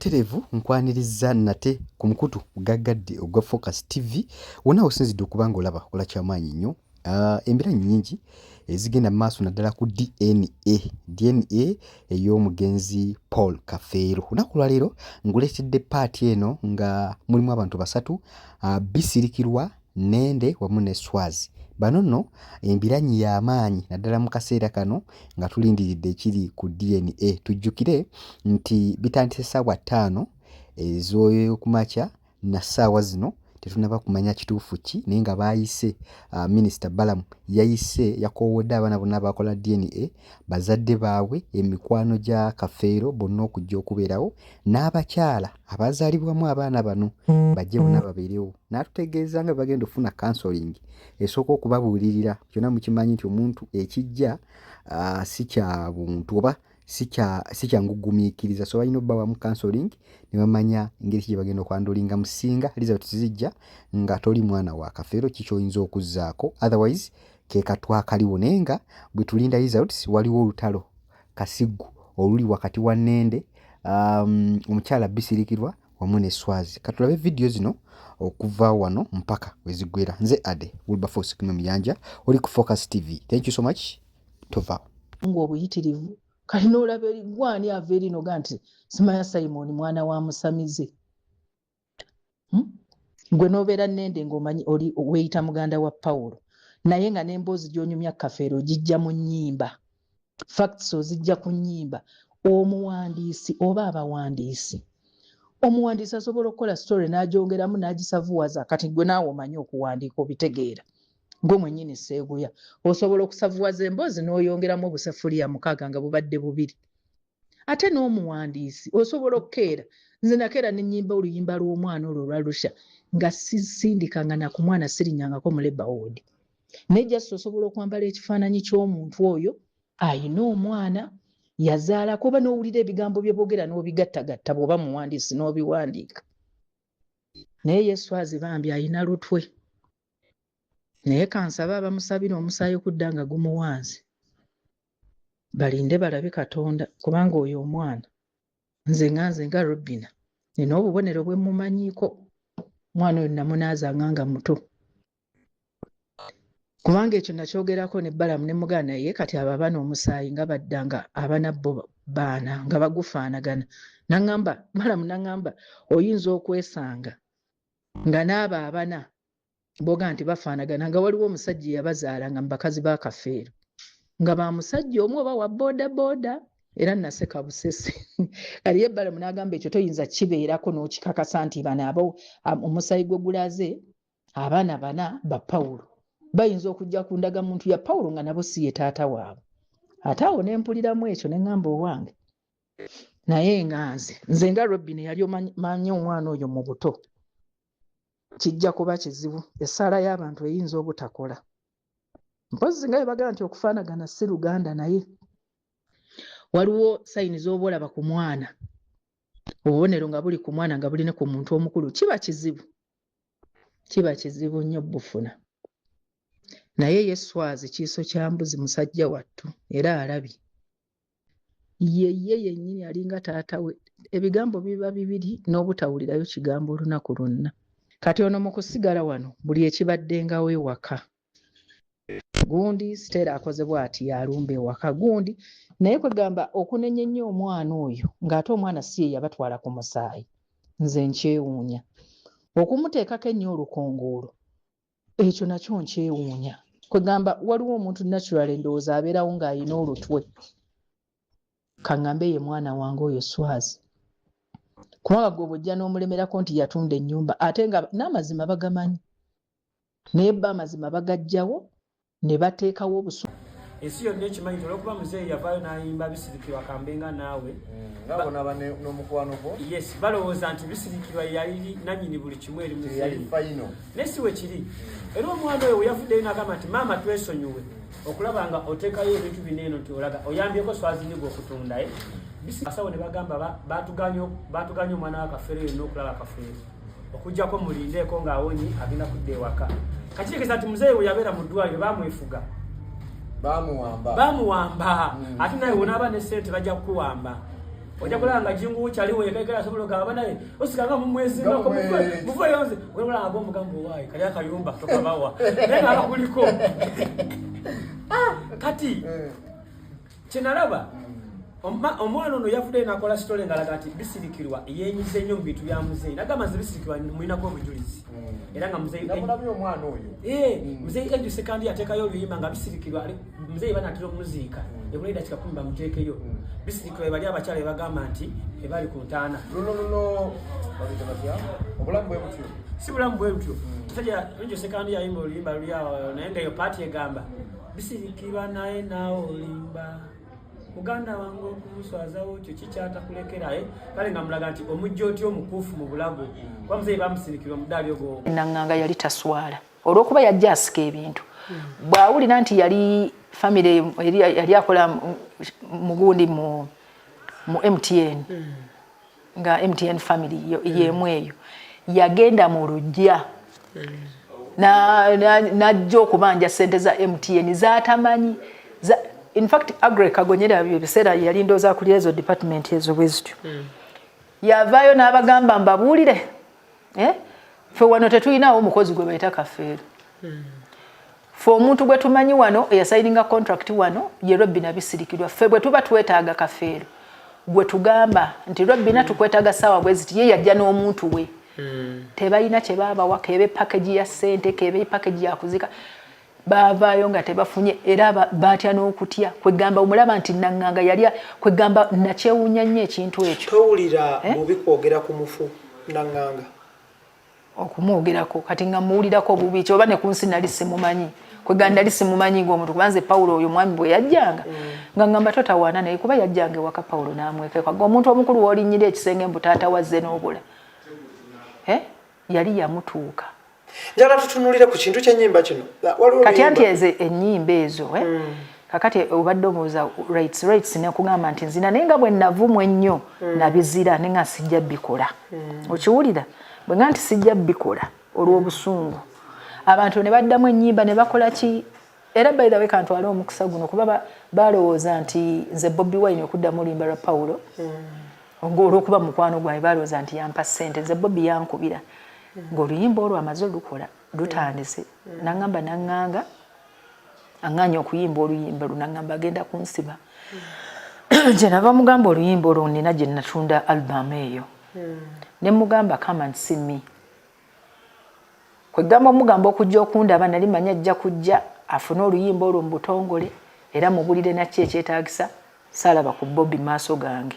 Waterevu nkwaniriza nate ku mukutu gaggadde ogwa Focus TV wonna osinzidde okubanga olaba kola kyamaanyi nnyo. Embira nnyingi ezigenda mu maaso naddala ku DNA ey'omugenzi Paul Kafeero. Lunaku lwa leero nguleetedde paati eno nga mulimu abantu basatu, Bisirikirwa, Nende wamu ne Swazi. Bano nno embiranyi y'amaanyi naddala mu kaseera kano nga tulindiridde ekiri ku DNA. Tujjukire nti bitandise ssaawa 5 ez'okumakya na ssaawa zino tetunaba kumanya kituufu ki naye nga baayise Minisita Balamu yayise yakoowodde abaana bonna abakola DNA bazadde baabwe emikwano gya Kafeero bonna okujja okubeerawo n'abakyala abazaalibwamu abaana bano bajje bonna babeerewo. N'atutegeeza nga bagenda ofuna counseling esooka okubabuulirira kyonna mukimanyi nti omuntu ekijja si kya buntu oba si kyangu gumiikiriza, so balina obba wamu counseling ne bamanya engeri gye bagenda okwandulinga musinga Elizabeth Tizijja nga toli mwana wa Kafeero kikyoyinza okuzzaako, otherwise ke katwa kaliwo naye nga bwe tulinda Elizabeth waliwo olutalo kasiggu oluli wakati wa Nende, omukyala Bisirikirwa wamu ne Swazi. Katulabe vidiyo zino okuva wano mpaka weziggwera. Nze Ade Wilberforce Muyanja oli ku Focus TV. Thank you so much. Tovaawo. Ng'obuyitirivu kali n'olaba gwani ava erino ga nti Simaya Simon mwana wa Musamize. Gwe n'obeera Nende ng'omanyi oli weeyita muganda wa Pawulo naye nga n'emboozi gy'onyumya Kafeero gijja mu nnyimba, facts ozijja ku nnyimba. Omuwandiisi oba abawandiisi, omuwandiisi asobola okukola story n'agyongeramu n'agisavuwaza. Kati gwe naawe omanyi okuwandiika obitegeera, gwe mwennyini Seeguya osobola okusavuwaza emboozi n'oyongeramu obuseffuliya 6 nga bubadde 2. Ate n'omuwandiisi osobola okukeera. Nze nakeera n'ennyimba oluyimba lw'omwana olwo lwa Lusha nga sisindikanga na ku mwana sirinyangako mu Labour Ward. Naye just osobola okwambala ekifaananyi ky'omuntu oyo ayina omwana yazaala kuba n'owulira ebigambo bye boogera n'obigattagatta bw'oba muwandiisi n'obiwandiika. Naye Yeswazi bambi ayina lutwe. Naye kansaba abamusabira omusaayi okudda nga gumuwanze balinde balabe Katonda kubanga oyo omwana nze nga Robina nina obubonero bwe mumanyiiko. Mwana oyo namunaazanga nga muto kubanga ekyo nakyogerako ne Balamu ne mugana ye kati abo abaana omusaayi nga baddanga abaana bo baana nga bagufaanagana. Naŋŋamba Balamu naŋŋamba oyinza okwesanga nga n'abo abana boga nti bafaanagana nga waliwo omusajja yabazaala nga mbakazi ba Kafeero nga ba musajja omu oba wa booda booda era naseka busese. Aliye Balamu n'agamba ekyo toyinza kibeerako n'okikakasa nti bano abo omusaayi gwe gulaze abaana bana ba Pawulo bayinza okujja ku ndagamuntu ya Pawulo nga nabo si ye taata waabwe. Ate awo ne mpuliramu ekyo ne ŋŋamba owange naye nze nga Robin yali omanyi omwana oyo mu buto kijja kuba kizibu. Essaala y'abantu eyinza obutakola. Mpozi nga bagamba nti okufaanagana si Luganda naye waliwo sayini z'oba olaba ku mwana, obubonero nga buli ku mwana nga buli ne ku muntu omukulu, kiba kizibu nnyo bufuna. Naye Yeswazi kiiso kya mbuzi musajja wattu era alabye ye yennyini alinga taata we. Ebigambo biba bibiri n'obutawulirayo kigambo olunaku lwonna. Kati ono mu kusigala wano buli ekibaddengawo ewaka. Gundi Sitera akoze bw'ati yalumba ewaka gundi naye kwegamba okunenya ennyo omwana oyo ng'ate omwana si ye yabatwala ku musaayi. Nze nkyewuunya okumuteekako ennyo olukongoolo, ekyo nakyo nkyewuunya. Kwegamba waliwo omuntu natural endowooza abeerawo ng'ayina olutwe. Kaŋŋambe ye mwana wange oyo Swazi kubanga gwe bw'ojja n'omulemerako nti yatunda ennyumba ate nga n'amazima bagamanyi naye bba amazima bagajjawo ne bateekawo obusuulu. Ensi yonna ekimanyi nti olwokuba muzeeyi yavaayo n'ayimba Bisirikirwa Kambenga naawe nga bonaba n'omukwano gwo. Yes, balowooza nti Bisirikirwa yali nannyini buli kimu eri muzeeyi naye si we kiri. Era omwana oyo we yavuddeyo n'agamba nti maama twesonyiwe okulaba nga oteekayo ebintu bino eno nti olaga oyambyeko Swazi nigwe okutunda. Asawo ne bagamba baatuganya omwana wa Kafeero yenna okulaba Kafeero okuggyako mulindeeko ng'awonye agenda kudda ewaka. Kakitegeeza nti muzeeyi we yabeera mu ddwaliro baamwefuga bamuwamba ate naye wonaaba ne ssente bajja kukuwamba. Oja kulanga jingu chaliwe kaikala sobulo kaba naye osikanga mu mwezi ngako mufe yonze wala agomba gambo wayi kali akayumba toka bawa nenga akakuliko kati chenalaba omwana ono yafude nakola story ngalaga ati bisirikirwa yenyize nnyo mu bitu bya muzeyi nagamba zibisirikirwa mwina ko bujulizi era nga muzeyi ndabulabi omwana oyo muzeyi ejo sekandi atekayo oluyimba nga bisirikirwa muzeyi banatiro muziika ebuleda kikakumba mutekeyo bisirikirwa bali abakyala bagamba nti ebali ku ntaana luno babitabatya obulamu bwe butyo si bulamu bwe butyo sajja ejo sekandi yayimba oluyimba luli awo naye nga yo party egamba bisirikirwa naye nawe olimba Uganda wangu okumuswazawo kyo kikyata kulekeraye kale nga mulaga nti omujja otyo omukuufu mu bulago kwa muzeyi bamusirikirwa muddaali ogwo nanganga yali taswala olwokuba yajja asika ebintu bwawulira nti yali family yali akola mugundi mu MTN nga MTN family yemu eyo yagenda mu lujja najja okubanja sente za MTN zatamanyi in fact Agre Kagonyera biseera yali ndoza kuli ezo department ezo bwezityo yavayo n'abagamba mbabuulire fe wano tetulinawo omukozi gwe bayita Kafeero fe omuntu gwe tumanyi wano eyasayininga contract wano ye Robina bisirikirwa fe bwe tuba twetaaga Kafeero gwe tugamba nti Robina tukwetaaga sawa bweziti ye yajja n'omuntu we tebalina kye baabawa kebe package ya sente kebe package ya kuzika bavayo nga tebafunye era batya n'okutya kwegamba omulaba nti nanganga yali kwegamba nakyewunya nnyo ekintu ekyo towulira bubi kwogera ku mufu nanganga okumwogerako kati nga muwulirako bubi kyoba ne kunsi nali simumanyi kweganda nali simumanyi ng'omuntu kubanze Paulo oyo mwami bwe yajjanga nga ngamba totawaana naye kuba yajjanga ewaka Paulo n'amwekeka omuntu omukulu w'olinnyira ekisenge mbu taata wazze n'obula yali yamutuuka njala tutunulire ku kintu ky'ennyimba kino kati anti ennyimba ezo kakati obadde omuuza rights ne kugamba nti nzina naye nga bwe navumwa ennyo nabizira ne nga sijja bikola okiwulira bwe nga nti sijja bikola olw'obusungu abantu ne baddamu ennyimba ne bakola ki era by the way kantwala omukisa guno kuba balowooza nti nze Bobi Wine okuddamu oluyimba lwa Paulo olw'okuba mukwano gwawe balowooza nti yampa ssente nze Bobi yankubira ng'oluyimba olwo amaze olukola lutandise nangamba nanganga anganya okuyimba oluyimba lunangamba agenda kunsiba nje nava mugamba oluyimba olwo nina gye natunda album eyo ne mugamba come and see me kwegamba omugamba okujja okundaba nali manya ajja kujja afune oluyimba olwo mu butongole era mubulire nakyo ekyetaagisa salaba ku Bobi maaso gange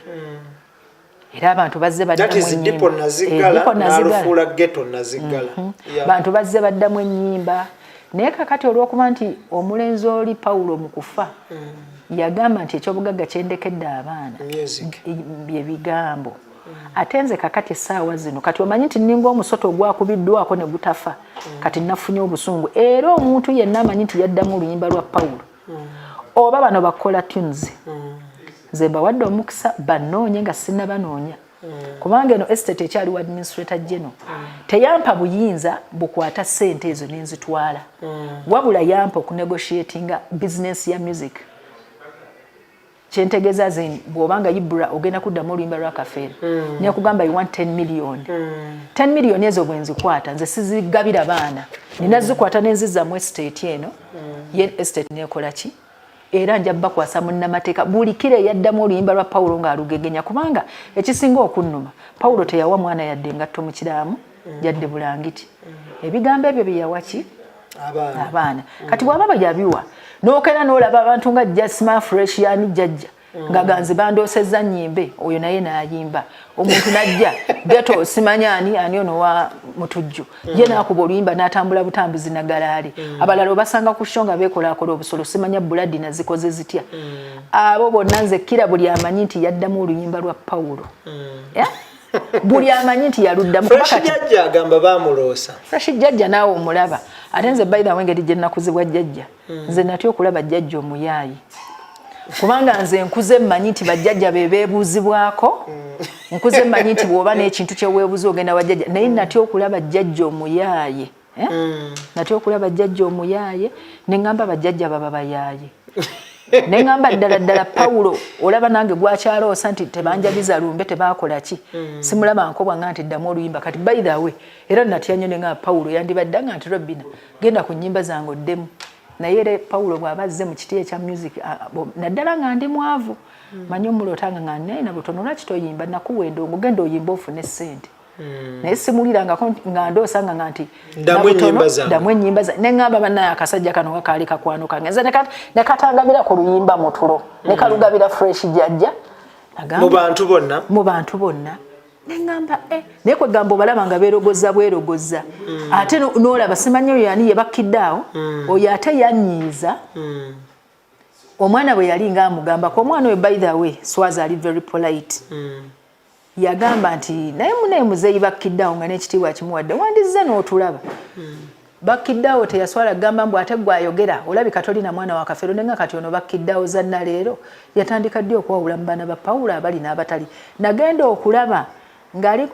era abantu bazze baddamu ennyimba bantu bazze baddamu ennyimba naye kakati olw'okuba nti omulenzi oli Paulo mu kufa yagamba nti ekyobugagga kyendekedde abaana bye bigambo ate nze kakati essaawa zino kati omanyi nti nninga omusoto ogwakubiddwako ne gutafa kati nafunye obusungu era omuntu yenna amanyi nti yaddamu oluyimba lwa Paulo oba bano bakola tunes nze mbawadde omukisa banoonye nga sinnabanoonya kubanga eno estate ekyaliwo administrator general teyampa buyinza bukwata ssente ezo nenzitwala wabula yampa okunegotiatinga business ya music kyentegeeza zeni bw'obanga Ibra ogenda kuddamu oluyimba lwa Kafeero nekugamba you want 10 million 10 million ezo bwe nzikwata nze sizigabira baana nina zikwata nenzizzamu estate eno ye estate nekola ki era nja bakwasa munnamateeka buli kire yaddamu oluyimba lwa Paulo ng'alugegenya kubanga ekisinga okunnuma Paulo teyawa mwana yadde ngatto mu kiraamu yadde bulangiti ebigambo ebyo byeyawa ki abaana kati bw'aba bajabiwa n'okera n'olaba abantu nga Jasma Fresh yani jjajja nga ganzi bandoosezza nnyimbe oyo naye n'ayimba omuntu najja geto simanyani ani ono wa mutujju ye n'akuba oluyimba n'atambula butambuzi na galaali abalala obasanga ku show nga beekolaakola obusolo simanya buladi nazikoze zitya abo bonna nze kira buli amanyi nti yaddamu oluyimba lwa Paulo buli amanyi nti yaluddamu Fresh jjajja agamba bamuloosa Fresh jjajja naawe omulaba ate nze by the way ngeri gye nakuzibwa jjajja nze natya okulaba jjajja omuyaayi kubanga nze nkuze mmanyi nti bajjajja be beebuuzibwako nkuze mmanyi nti bw'oba n'ekintu kye weebuuza ogenda wajjajja naye natya okulaba jjajja omuyaaye natya okulaba jjajja omuyaaye ne ngamba bajjajja baba bayaaye Nengamba ddala Paulo olaba nange gwakyaloosa nti tebanjabiza lumbe tebakola ki simulaba nkobwa nga nti ddamu oluyimba kati by the way era natya nnyo nga Paulo yandibadde nga nti Robina genda ku nnyimba zange oddemu naye era Paulo bw'abazze mu kiti ekya music naddala nga ndi mwavu manyi omulotanga nga nina butono lwaki toyimba nakuwa endongo genda oyimba ofune ssente naye simulirangako nga ndoosanga nga nti damu ennyimba zange neŋŋamba bannaye akasajja kano kakaali kakwano kange nze ne katangabira ku luyimba mu tulo ne kalugabira fresh jjajja mu bantu bonna neŋŋamba naye kwegamba obalaba nga beerogoza ate n'olaba simanyi oyo yani ye bakkidde awo oyo ate yanyiiza omwana bwe yali nga amugambako omwana oyo by the way Swazi ali very polite yagamba nti naye munaye muzeeyi bakkiddeawo nga n'ekitiibwa kimuwadde wandizze n'otulaba bakkiddeawo teyaswala gamba mbu ate gwayogera olabika tolina mwana wa Kafeero nenga kati ono bakkiddeawo zanna leero yatandika ddi okuwawula mu baana ba Pawulo abali n'abatali nagenda okulaba ng'ali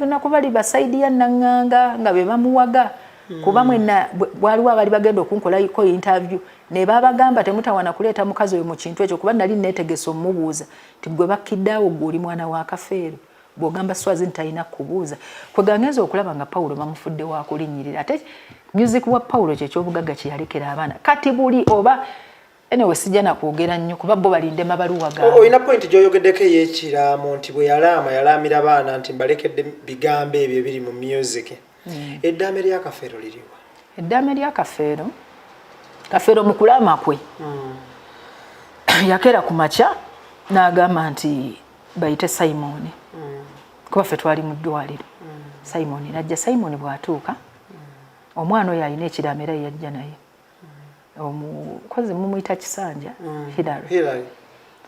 nakubali basayidi ya Naŋŋanga nga be bamuwaga kuba mwenna waliwo abali bagenda okunkolayiko interview ne babagamba temutawana kuleeta mukazi oyo mu kintu ekyo kuba nali neetegese omubuuza ti gwe bakkiddeawo gwe oli mwana wa Kafeero bw'ogamba Swazi nti talina kubuuza kwegangenza okulaba nga Pawulo bamufudde wa kulinnyirira ate music wa Pawulo ky'ekyobugagga kye yalekera abaana kati buli oba anyway sijja nakwogera nnyo kuba bo balinde mabaluwa gaabwe oyina point gy'oyogeddeko ey'ekiraamo nti bwe yalaamira abaana nti mbalekedde bigambo ebyo ebiri mu music eddaame lya Kafeero liriwa eddaame lya Kafeero mu kulaama kwe yakera ku makya n'agamba nti bayite Simon kuba ffe twali mu ddwaliro Simon najja Simon bw'atuuka omwana oyo alina ekiraamo era yajja naye omukozi mumuyita Kisanja Hilary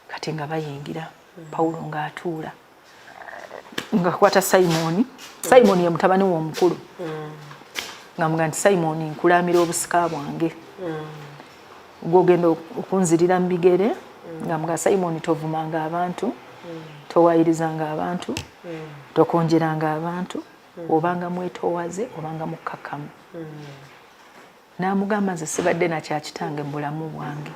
kati nga bayingira Pawulo ng'atuula ng'akwata Simon ye mutabani w'omukulu ng'amuga nti Simon nkulaamira obusika bwange gw'ogenda okunzirira mu bigere ng'amuga Simon tovumanga abantu towayirizanga abantu tokonjeranga abantu obanga mwetoowaze obanga mukkakkamu n'amugamba nze sibadde nakyakitange mu bulamu bwange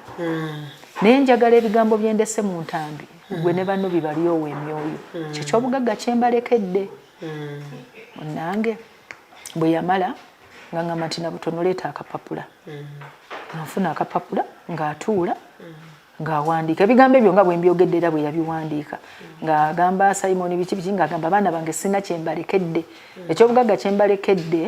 naye njagala ebigambo byendese mu ntambi gwe ne banno bibali ow'emyoyo kyekyobugagga kyembalekedde nange bwe yamala nga ngamba nti nabutono leeta akapapula nfuna akapapula ng'atuula ng'awandiika ebigambo ebyo nga bwe mbyogedde era bwe yabiwandiika ng'agamba Simon biki ng'agamba abaana bange sina kyembalekedde ekyobugagga kyembalekedde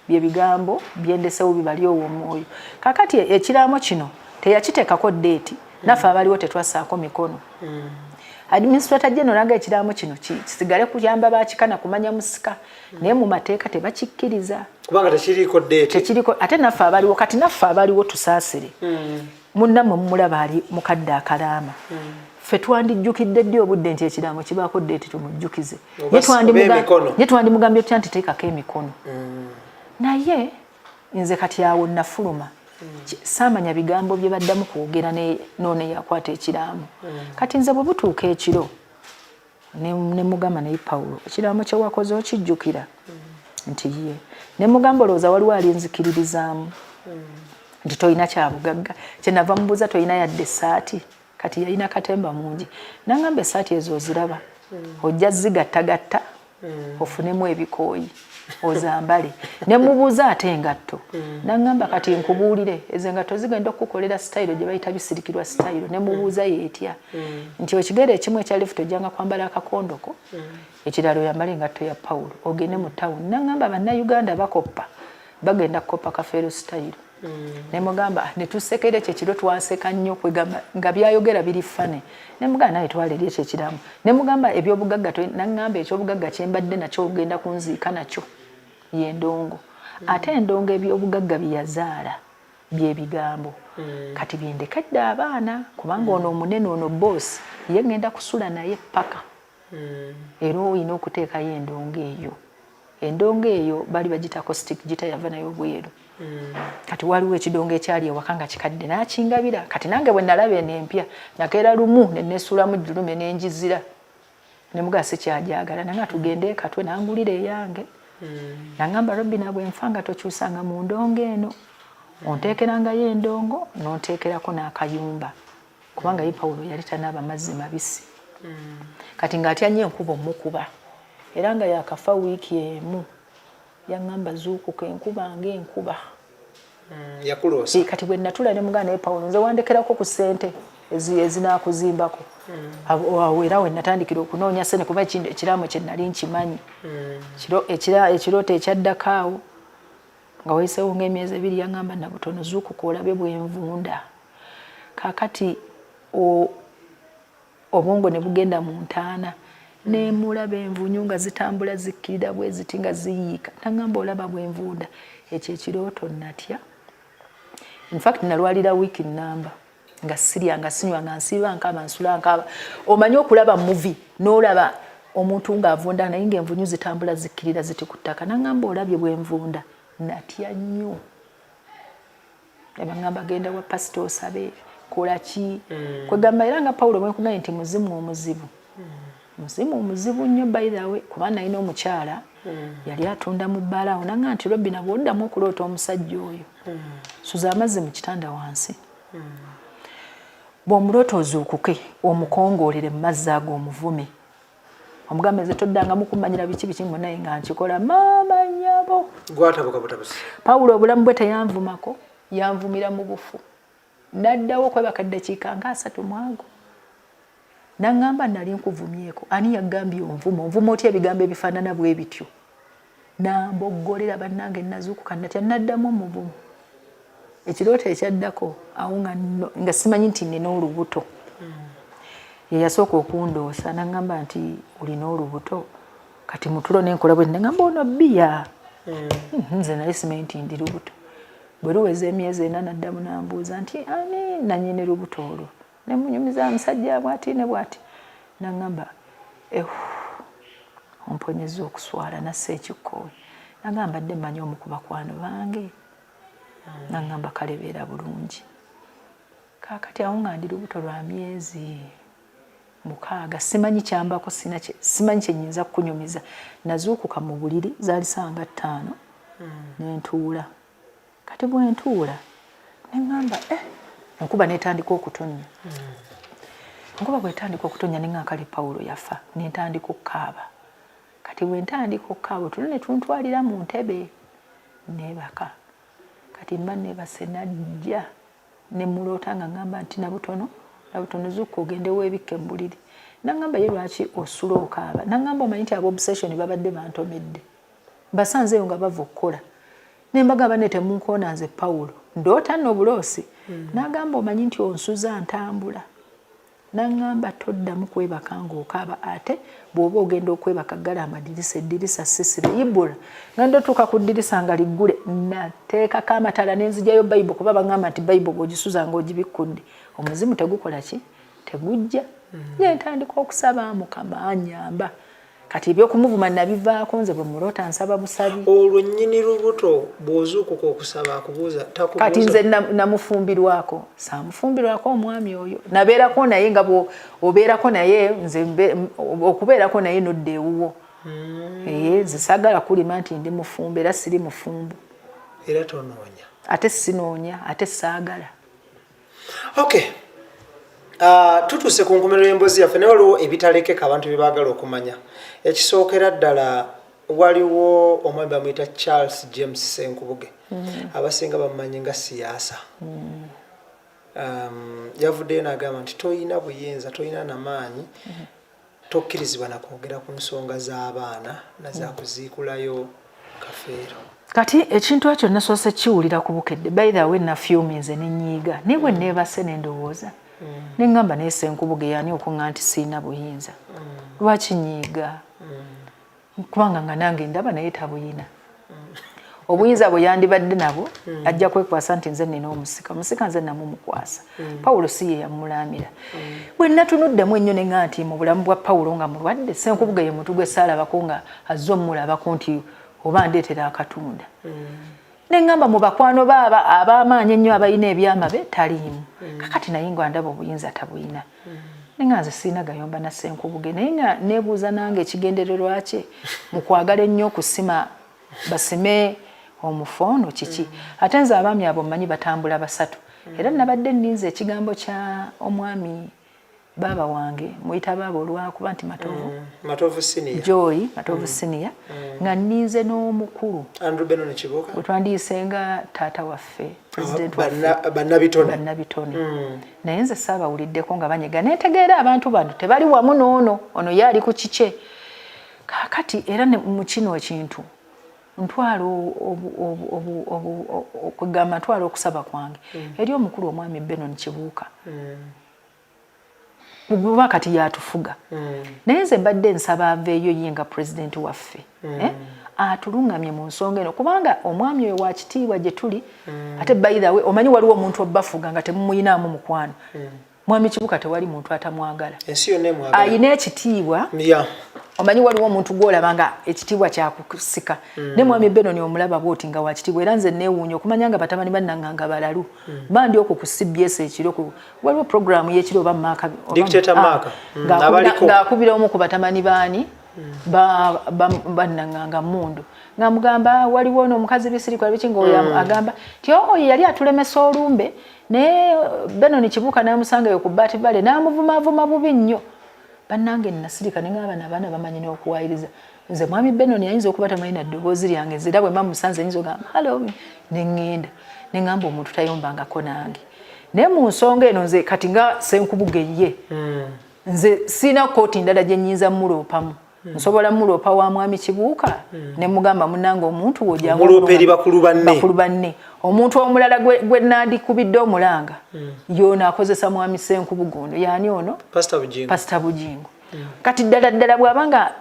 bye bigambo byendesewo bibali ow'omwoyo kakati ekiraamo kino teyakiteekako deeti naffe abaliwo tetwassaako mikono administrator general naga ekiraamo kino kisigale kuyamba bakikana kumanya musika naye mu mateeka tebakikkiriza kubanga tekiriiko deeti ate naffe abaliwo kati naffe abaliwo tusaasire munnammwe mumulaba ali mukadde akalaama ffe twandijjukidde ddi obudde nti ekiraamo kibaako deeti tumujjukize ye twandimugambye tutya nti teekako emikono naye nze kati awo nafuluma saamanya bigambo bye baddamu kwogera noone yakwata ekiraamo kati nze bwe butuuka ekiro ne mugamba naye Pawulo ekiraamo kye wakoze okijjukira nti ye ne mugamba olowooza waliwo alinzikiririzaamu nti toyina kyabugagga kyenava mubuuza toyina yadde essaati kati yalina katemba mungi nangamba essaati ezo oziraba ojja zigattagatta ofunemu ebikooyi ozambale ne mubuuza ate engatto nangamba kati nkubuulire ezo engatto zigenda okukolera sitayiro gye bayita bisirikirwa sitayiro ne mubuuza yeetya nti ekigere ekimu ekya lifuti ojjanga kwambala akakondoko ekirala oyambala engatto ya Pawulo ogende mu tawuni nangamba bannayuganda bakoppa bagenda kukoppa Kafeero sitayiro ne mugamba ne tusekere kyekiro twaseka nnyo kwegamba nga byayogera biri fane ne mugamba naye twaleeri ekyekiramu ne mugamba ebyobugagga nangamba ekyobugagga kyembadde nakyo ogenda kunziika nakyo yendongo ate endongo ebyobugagga byeyazaala byebigambo kati byendekedde abaana kubanga ono omunene ono bosi ye ngenda kusula naye paka era oyina okuteekayo endongo eyo bali bagitako stick gitayava nayo bweru kati waliwo ekidongo ekyali ewaka nga kikadde n'akingabira kati nange bwe nalaba enempya nakeera lumu ne nesulamu jjulume n'enjizira ne mugamba sikyajagala nanga tugende katwe nangulira eyange nangamba Robina bwe nfa nga tokyusanga mu ndongo eno onteekerangayo endongo n'onteekerako n'akayumba kubanga ye Pawulo yali tanaaba mazzi mabisi kati ng'atya nnyo enkuba omukuba era nga yakafa wiiki emu yaŋŋamba zuukuka enkuba ng'enkuba yakuloosa kati bwe natula ne muganda ye Pawulo nze wandekerako ku ssente ezinaakuzimbako awo era we natandikira okunoonya ssente kuba ekiraamo kye nali nkimanyi ekirooto ekyaddako awo nga wayiseewo ng'emyezi 2 yaŋŋamba nabutono zuukuka olabe bwenvunda kaakati obwongo ne bugenda mu ntaana nemulaba envunyu nga zitambula zikkirira bwe ziti nga ziyiika naŋŋamba olaba bwenvunda ekyo ekirooto natya in fact nalwalira wiiki nnamba nga sirya nga sinywa nga nsiiba nkaba nsula nkaba omanyi okulaba muvi n'olaba omuntu ng'avunda naye ng'envunyu zitambula zikkirira ziti ku ttaka naŋŋamba olabye bwenvunda natya nnyo yabaŋŋamba genda wa pasita osabe kola ki kwegamba era nga Pawulo bwenkugambye nti muzimu omuzibu nnyo by the way kuba nalina omukyala yali atunda mu bbaala awo naŋŋamba nti Robina bw'oddamu okuloota omusajja oyo suza amazzi mu kitanda wansi bw'omuloota ozuukuke omukongoolere mu mazzi ago omuvume omugambe nze toddangamu kumanyira biki naye nga nkikola maama nnyabo gwatabuka butabusi Pawulo obulamu bwe teyanvumako yanvumira mu bufu naddawo okwebaka eddakiika nga 3 mwago naŋŋamba nali nkuvumyeko ani yagambye onvuma otya ebigambo ebifaanana bwe bityo namboggolera bannange nazuukuka natya naddamu omuvumu ekirooto ekyaddako awo nga simanyi nti nina olubuto ye yasooka okundoosa naŋŋamba nti olina olubuto kati mutulo nenkola bwe naŋŋamba ono bbiya nze naye simanyi nti ndi lubuto bwe luweza emyezi 4 naddamu nambuuza nti ani nanyini lubuto olwo ne munyumiza musajja bw'ati ne bw'ati naŋŋamba omponyeza okuswala nassa ekikkoowe naŋŋamba dde mmanyi omukubakwano bange naŋŋamba kale beera bulungi kaakati awo nga ndi lubuto lwa myezi 6 simanyi kyambako simanyi kyenyinza kukunyumiza nazuukuka mu buliri zaali ssaawa 5 nentuula kati bwentuula neŋŋamba enkuba netandika okutonnya enkuba bwetandika okutonnya neŋŋamba kale Pawulo yafa nentandika okukaaba kati bwentandika okukaaba tuno ne tuntwalira mu ntebe nebaka kati mba nebase najja ne muloota nga ŋŋamba nti nabutono zuuka ogende weebikke mu buliri naŋŋamba ye lwaki osula okaaba naŋŋamba omanyi nti ab'obsession babadde bantomedde basanzeeyo nga bava okukola nembagamba ne temunkoona nze Pawulo ndoota nno obuloosi n'agamba omanyi nti onsuza ntambula naŋŋamba toddamu kwebaka ng'okaaba ate bw'oba ogenda okwebaka ggala amadirisa eddirisa sisire ibula ngenda otuuka ku ddirisa nga liggule nateekako amatala nenzigyayo bayibuli kuba baŋŋamba nti bayibuli bw'ogisuza ng'ogibikkudde omuzimu tegukola ki tegujja nentandika okusaba Mukama anyamba kati ebyokumuvuma nabivaako nze bwe muloota nsaba busabi olwo nnyini lubuto bw'ozuukuka okusaba akubuuza takubuuza kati nze namufumbirwako saamufumbirwako omwami oyo nabeerako naye nga obeerako naye nze okubeerako naye nodda ewuwo nze saagala kulima nti ndi mufumbo era siri mufumbo era tonoonya ate sinoonya ate saagala okay tutuuse ku nkomerero y'emboozi yaffe naye waliwo ebitalekeka abantu bye baagala okumanya ekisookera ddala waliwo omwami bamuyita Charles James Senkubuge abasinga bamumanyi nga siyaasa yavuddeyo n'agamba nti toyina buyinza toyina namaanyi tokkirizibwa nakwogera ku nsonga z'abaana nazakuziikulayo kafeero kati ekintu ekyo nasoose kiwulira ku bukedde by the way nafyuminze nenyiiga naye bwe neebase nendowooza neŋŋamba naye Senkubuge yani okuŋŋa nti siina buyinza lwaki nyiiga kubanga nga nange ndaba naye tabuyina obuyinza bwe yandibadde nabwo ajja kwekwasa nti nze nina omusika nze namumukwasa Pawulo si ye yamulaamira bwe natunuddemu ennyo neŋŋa nti mu bulamu bwa Pawulo nga mulwadde Senkubuge ye muntu gwe saalabako nga azze omulabako nti oba ndeetera akatunda neŋŋamba mu bakwano baaba ab'amaanyi ennyo abalina ebyamabe taliimu kakati naye nga ndaba obuyinza tabuyina neŋŋa nze siina gayomba na Senkubuge naye nga neebuuza nange ekigendererwa kye mu kwagala ennyo okusima basime omufono kiki ate nze abaami abo mmanyi batambula basatu era nabadde nninze ekigambo kya omwami baba wange muyita baba olwakuba nti Matovu senior Joy Matovu senior nga nninze n'omukulu Andrew Benon Kibuuka otwandiyisenga taata waffe president waffe bannabitone naye nze saabawuliddeko nga banyega neetegeera abantu bano tebali wamu n'ono ono ye ali ku kike kaakati era mu kino ekintu ntwalo okugamba ntwalo okusaba kwange eri omukulu omwami Benon Kibuuka kuba kati yatufuga naye nze mbadde nsaba aveeyo ye nga president waffe atulungamye mu nsonga eno kubanga omwami oyo wa kitiibwa gye tuli ate by the way omanyi waliwo omuntu obbafuga nga temumuyinaamu mukwano mwami Kibuuka tewali muntu atamwagala ensi yonna emwagala ayina ekitiibwa omanyi waliwo omuntu gwolaba nga ekitiibwa kyakusika ne mwami Benon omulaba bwoti nga wa kitiibwa era nze neewuunya okumanya nga batabani bannanganga balalu bandi okwo ku CBS ekiro waliwo programu y'ekiro oba Maaka Dictator Maaka ng'akubira omu ku batamani baani bannanganga Mmundu ng'amugamba waliwo n'omukazi bisirikwa biki ng'oyo agamba ti oyo yali atulemesa olumbe naye Benon Kibuuka n'amusangayo ku Bati Valley n'amuvumavuma bubi nnyo bannange nasirika nengaba n'abaana bamanyi n'okuwayiriza nze mwami Benon yayinza okuba tamanyi na ddoboozi lyange nze era bwe mba musanze nyinza ogamba halo neŋŋenda neŋŋamba omuntu tayombangako nange naye mu nsonga eno nze kati nga Ssenkubuge ye nze sina kooti ndala gye nnyinza muloopamu nsobola muloopa wa mwami Kibuuka ne mugamba munnange omuntu wojamuloopeeri bakulu banne omuntu omulala gwe nandikubidde omulanga yoona akozesa mwami Ssenkubuge ono yaani ono Pastor Bujingo kati ddala bw'abanga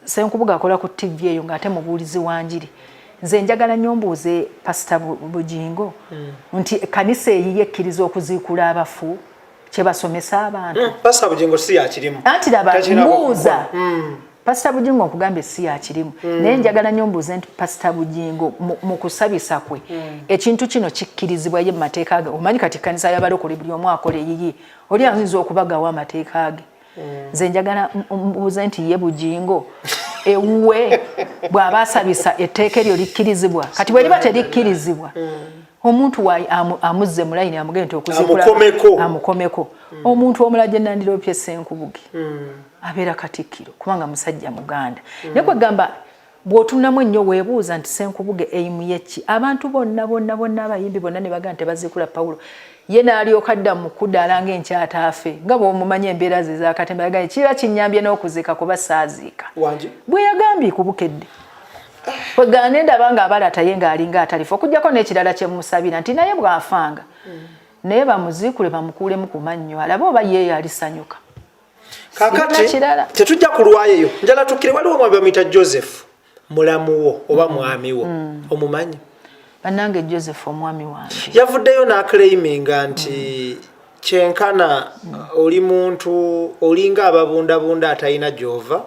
Ssenkubuge akola ku TV eyo ng'ate mubuulizi wa njiri nze njagala nnyo mbuuze Pastor Bujingo nti kanisa eyiye ekkiriza okuziikula abafu kye basomesa abantu Pastor Bujingo si yakirimu anti laba mbuuza Pastor Bujingo okugamba si yakirimu naye njagala nnyo mbuuze nti Pastor Bujingo mu kusabisa kwe ekintu kino kikkirizibwa ye mu mateeka ge omanyi kati kanisa y'abalokole buli omu akola eyiye oli ayinza okubagawo amateeka ge nze njagala mbuuze nti ye Bujingo ewuwe bw'aba asabisa etteeka eryo likkirizibwa kati bwe liba terikkirizibwa omuntu amuzze mu layini amugende okuzikula amukomeko omuntu omulala gye nandiropye Ssenkubuge abeera Katikkiro kubanga musajja muganda naye kwegamba bw'otunamu ennyo weebuuza nti Ssenkubuge eimu yeki abantu bonna abayimbi bonna ne bagamba tebazikula Pawulo ye n'alyoka adda mu kuddaala ng'enkyataafe nga bw'omumanyi embeera ze zaakatemba yagambye kiba kinnyambye n'okuziika kuba saaziika bwe yagambye kubukedde kwegana ndaba nga abalata ye ng'alinga atalifa okugyako n'ekirala kye musabira nti naye bw'afanga naye bamuziikule bamukuulemu ku mannyo alabe oba yeeyo alisanyuka kakati tetujja kulwayo eyo njala tukkire waliwo omwami bamuyita Joseph mulamuwo oba mwami wo omumanyi bannange Joseph omwami wange yavuddeyo n'aclaiminga nti kyenkana oli muntu olinga ababundabunda atalina gy'ova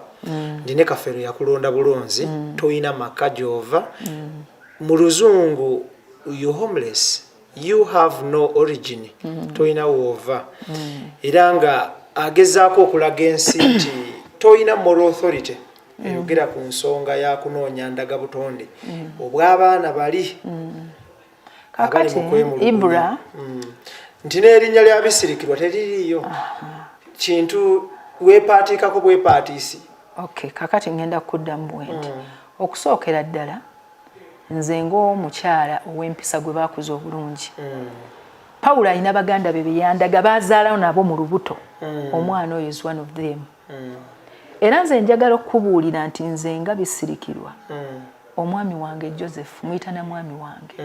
ndine Kafeero yakulonda bulonzi toyina maka gy'ova mu luzungu you homeless you have no origin toyina woova era nga agezaako okulaga ensi nti toyina moral authority eyogera ku nsonga ya kunoonya ndaga butonde obw'abaana bali kakati Ibra nti n'erinnya lya bisirikirwa teririiyo kintu weepaatiikako bwepaatiisi okay kakati ngenda kuddamu bwenti okusookera ddala nze ng'omukyala ow'empisa gwe baakuza obulungi Pawulo alina baganda be beyandaga baazaalawo nabo mu lubuto omwana oyo is one of them era nze njagala okubuulira nti nze nga bisirikirwa omwami wange Joseph muyita na mwami wange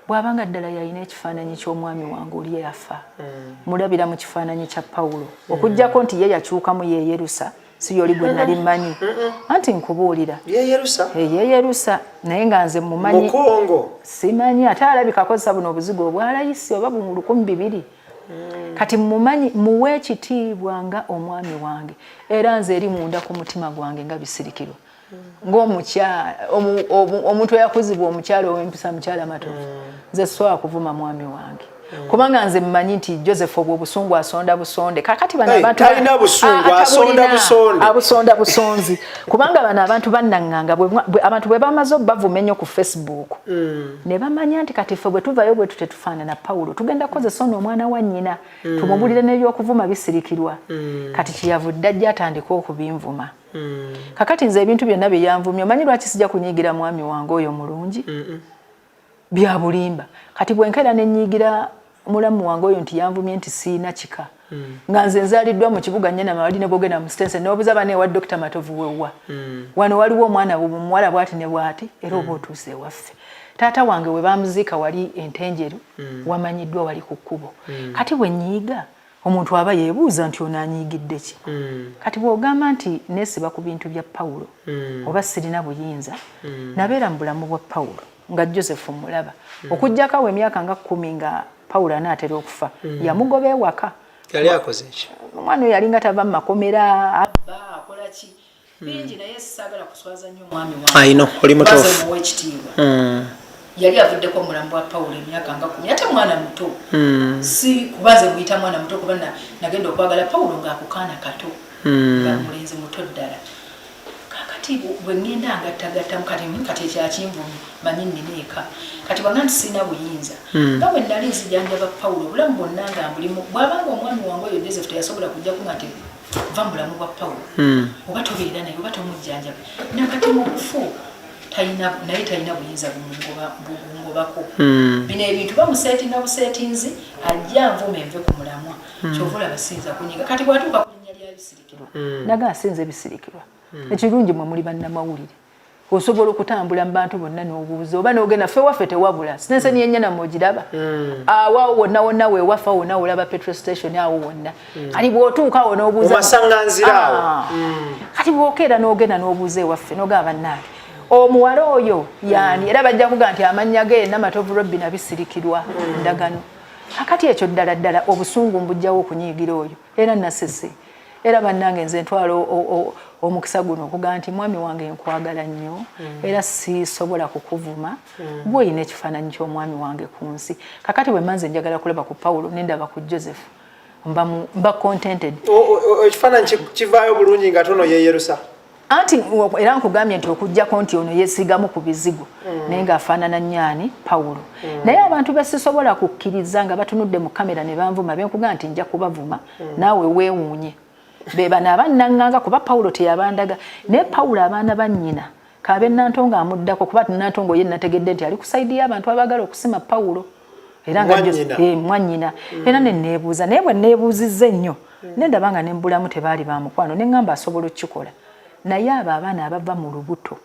bw'abanga ddala yalina ekifaananyi ky'omwami wange oli eyafa mulabira mu kifaananyi kya Pawulo okuggyako nti ye yakyukamu ye Yerusa si yoli gwe nali mmanyi anti nkubuulira ye Yerusa naye nga nze mumanyi mukongo simanyi ate alabika akozesa buno obuzigo obwalayisi oba mu 200 kati mumanyi muwe ekitiibwa nga omwami wange era nze eri munda ku mutima gwange nga bisirikirwa ng'omukyala omuntu eyakuzibwa omukyala ow'empisa mukyala Matovu nze sobola kuvuma mwami wange kubanga nze mmanyi nti Joseph obwo busungu asonda busonde kakati bana abantu talina busungu asonda busonde abusonda busonzi kubanga bana abantu bannanganga abantu bwe bamaze bavuma nnyo ku Facebook ne bamanya nti kati ffe bwe tuvayo bwe tutetufaanana Paulo tugenda kozesa ono omwana wa nnyina tumubulire n'ebyokuvuma bisirikirwa kati kiyavudde ajja atandika okubinvuma kakati nze ebintu byonna bye yanvumye omanyi lwaki sijja kunyigira mwami wange oyo mulungi bya bulimba kati bwenkera nenyigira mulamu wange oyo nti yanvumye nti siina kika nga nze nzaaliddwa mu kibuga nnyena mawali ne bogena mu stense n'obuza bane wa Dr. Matovu wewa wano waliwo omwana muwala bwati ne bwati era oba otuuse waffe taata wange we bamuziika wali entenjeru wamanyiddwa wali ku kkubo kati bwe nyiiga omuntu aba yeebuuza nti onaanyigidde ki kati bw'ogamba nti neesiba ku bintu bya Paulo oba sirina buyinza nabeera mu bulamu bwa Paulo nga Joseph mulaba okujjako awo emyaka nga 10 nga Paulo anaatera okufa yamugoba ewaka yali akoze ki omwana oyo yalinga tava mu makomera akola ki bingi naye saagala kuswaza nnyo omwami wange ayino oli mutuufu yali avuddeko mulamu wa Paulo emyaka nga 10 ate mwana muto si kubaze muyita mwana muto kuba nagenda okwagala Paulo ng'akukaana kato nga mulenzi muto ddala kakati bwe ngenda ngattagattamu kati ekyakimvumi manyi nnineeka kati bwanga nti sirina buyinza nga bwe nali nzijanjaba Paulo obulamu bwonna nga mbulimu bw'abanga omwami wange oyo Joseph teyasobola kujjaku nga va mu bulamu bwa Paulo oba tobeera naye oba tomujjanjaba nakati mu bufu naye talina buyinza bumungobako bino ebintu bamuseetinga buseetinzi ajja nvuma enve ku mulamwa kyova olaba siyinza kunyiga kati bwatuuka ku linnya lya bisirikirwa naga asinze bisirikirwa ekirungi mwe muli bannamawulire osobola okutambula mu bantu bonna n'obuuza oba n'ogenda ffe waffe tewabula sinense niye nnyana mwogiraba awo wonna wonna weewafa wonna olaba petrol station awo wonna kati bw'otuuka awo n'obuuza omasaŋŋanzira awo kati bw'okeera n'ogenda n'obuuza ewaffe n'ogaba bannange omuwala oyo yani era bajja kuga nti amannya ge Namatovu Robin abisirikirwa ndagano akati ekyo ddala ddala obusungu mbujjawo okunyiigira oyo era nasese era bannange nze ntwala omukisa guno okuga nti mwami wange nkwagala nnyo era sisobola kukuvuma bw'olina ekifaananyi ky'omwami wange ku nsi kakati bwe manze njagala kulaba ku Paulo nendaba ku Joseph mba contented ekifaananyi kivaayo bulungi nga tono yeeyerusa anti era nkugambye nti okujjako nti ono yeesigamu ku bizigo naye ng'afaanana nnyani Paulo naye abantu besisobola kukkiriza nga batunudde mu kamera ne banvuma benkugamba nti nja kubavuma naawe weewuunye beba n'abannaŋŋanga kuba Paulo teyabandaga naye Paulo abaana ba nnyina kaabe Nantongo amuddako kuba Nantongo ye nategedde nti ali ku sayidi y'abantu abaagala okusima Paulo era nga mwannyina era ne neebuuza naye bwe neebuuzizza ennyo nendaba nga ne mbulamu tebaali ba mukwano ne ŋŋamba asobola okukikola naye abo abaana abava mu lubuto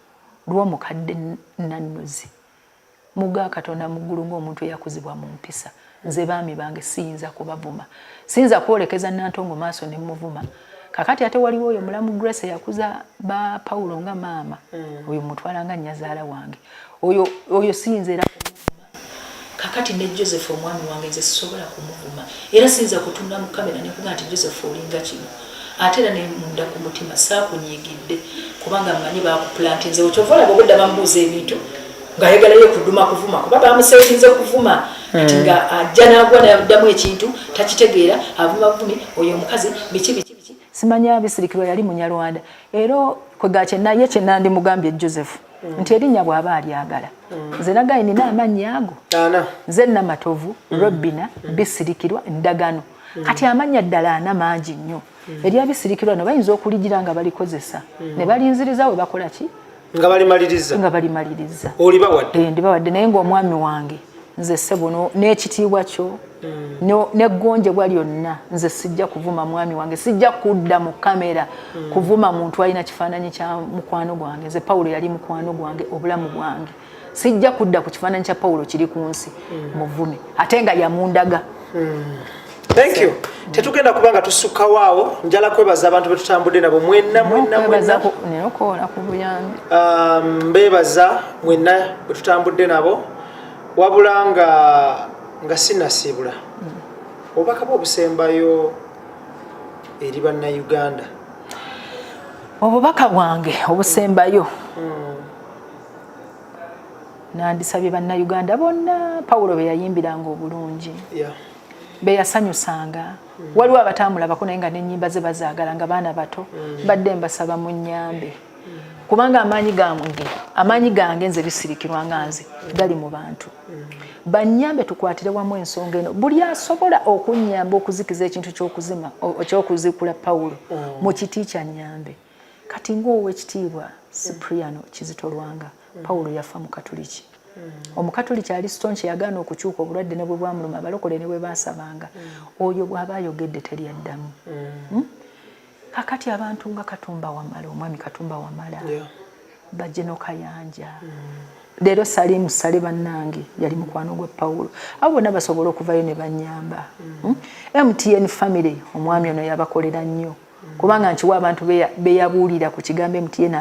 lw'omukadde Nannozi muga Katonda muggulu ng'omuntu eyakuzibwa mu mpisa nze baami bange siyinza kubavuma siyinza kwolekeza Nantongo maaso ne muvuma kakati ate waliwo oyo mulamu Grace yakuza ba Paulo nga maama oyo mutwala nga nnyazaala wange oyo siyinza era kumuvuma kakati ne Joseph omwami wange nze sisobola kumuvuma era siyinza kutunda mu kamera ne kuga nti Joseph olinga kino ate era ne munda ku mutima saakunyigidde kubanga mmanyi baakuplantinze okyovola bwogedda bamubuuza ebintu ng'ayagalayo kuduma kuvuma kuba bamuseetinze kuvuma ati nga ajja n'agwa n'addamu ekintu takitegeera avuma buvumi oyo omukazi biki simanyi abisirikirwa yali munyarwanda era kwegakye kyenandi mugambye Joseph nti erinnya bw'aba alyagala nze nagaye nina amannya ago nze Namatovu Robina bisirikirwa ndagano kati amannya ddala ana mangi nnyo eri abisirikirwa no bayinza okuligira nga balikozesa ne balinziriza we bakola ki nga balimaliriza oli bawadde ndi bawadde naye ng'omwami wange nze ssebo n'ekitiibwa kyo n'eggonjebwa lyonna nze sijja kuvuma mwami wange sijja kudda mu kamera kuvuma muntu alina kifaananyi kya mukwano gwange nze Paulo yali mukwano gwange obulamu bwange sijja kudda ku kifaananyi kya Paulo kiri ku nsi muvume ate nga yamundaga Thank you. Tetugenda kubanga tusukkawo awo njala kwebaza abantu betutambudde nabo mwenna mbebaza mwenna betutambudde nabo wabula nga sinasiibula obubaka bw'obusembayo eri bannayuganda obubaka bwange obusembayo nandisabye bannayuganda bonna Paulo be yayimbiranga obulungi be yasanyusanga waliwo abatambulabako naye nga n'ennyimba ze bazaagala nga baana bato badde mbasaba mu nnyambe kubanga amaanyi gange nze bisirikirwanga nze gali mu bantu bannyambe tukwatire wamu ensonga eno buli asobola okunnyamba okuzikiza ekintu ky'okuzikula Paulo mu kiti kya nnyambe kati ng'ow'ekitiibwa Cipriano Kizito Lwanga Paulo yafa mu Katuliki omukatuliki ali stonche yagaana okukyuka obulwadde ne bwe bwamuluma abalokole ne bwe baasabanga oyo bw'aba ayogedde teri addamu kakati abantu nga Katumba Wamala omwami Katumba Wamala bajje n'Okayanja leero Salimu Sale bannange yali mukwano gwa Paulo abo bonna basobola okuvayo ne bannyamba MTN family omwami ono yabakolera nnyo kubanga nkiwa abantu beyabuulira ku kigambo MTN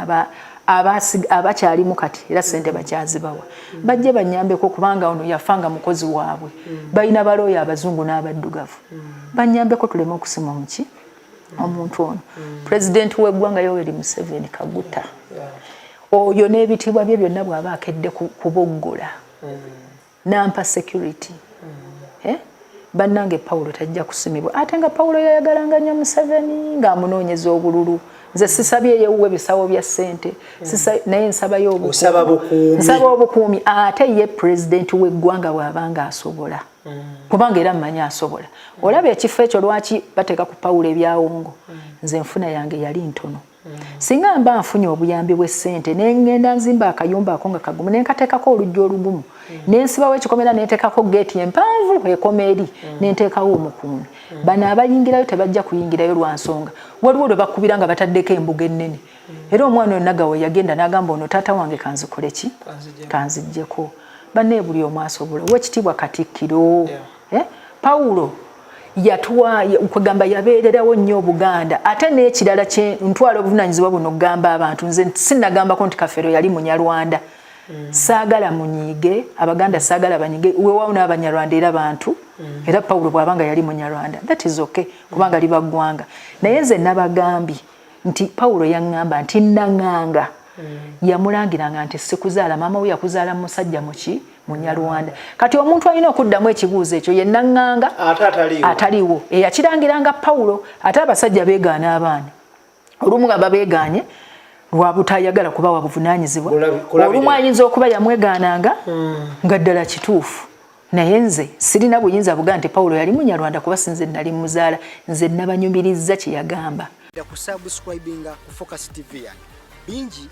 abakyalimu kati era ssente bakyazibawa bajje bannyambeko kubanga ono yafanga mukozi waabwe balina balooya abazungu n'abaddugavu bannyambeko tuleme okusima muki omuntu ono pulezidenti w'eggwanga Yoweri Museveni Kaguta oyo n'ebitiibwa bye byonna bw'aba akedde kuboggola nampa security bannange Paulo tajja kusimibwa ate nga Paulo yayagalanga nnyo Museveni ng'amunoonyeza obululu nze sisabye yewuwe bisawo bya ssente naye nsaba obukuumi ate ye pulezidenti w'eggwanga bw'abanga asobola kubanga era mmanyi asobola olaba ekifo ekyo lwaki bateeka ku Paulo ebyawongo nze enfuna yange yali ntono singa mba nfunye obuyambi bw'essente n'engenda nzimba akayumba ako nga kagumu nenkateekako oluggi olugumu nensibawo ekikomera nenteekako geeti empanvu ekoma eri nenteekawo omukuumi bano abayingirayo tebajja kuyingirayo lwa nsonga waliwo lwe bakubira nga bataddeko embuga ennene era omwana oyo Nagawa yagenda n'agamba ono taata wange kanzikole ki kanziggyeko banne buli omu asobola w'ekitiibwa Katikkiro Paulo kwegamba yabeererawo nnyo Buganda ate n'ekirala ntwala obuvunaanyizibwa buno okugamba abantu nze sinnagambako nti Kafeero yali Munyarwanda saagala munyiige Abaganda saagala banyiige weewaawo n'Abanyarwanda era bantu era Paulo bw'abanga yali Munyarwanda that is okay kubanga liba ggwanga naye nze nabagambye nti Paulo yaŋŋamba nti naŋŋanga yamulangiranga nti sikuzaala maama we yakuzaala musajja muki Munyarwanda kati omuntu alina okuddamu ekibuuzo ekyo ye naŋŋanga ataliwo eyakirangiranga Paulo ate abasajja beegaana abaana olumu nga babeegaanye lwa butayagala kubawa buvunaanyizibwa olumu ayinza okuba yamwegaananga nga ddala kituufu naye nze sirina buyinza buga nti Paulo yali Munyarwanda kuba sinze nali muzaala nze nabanyumirizza kye yagamba ku subscribinga ku Focus TV bingi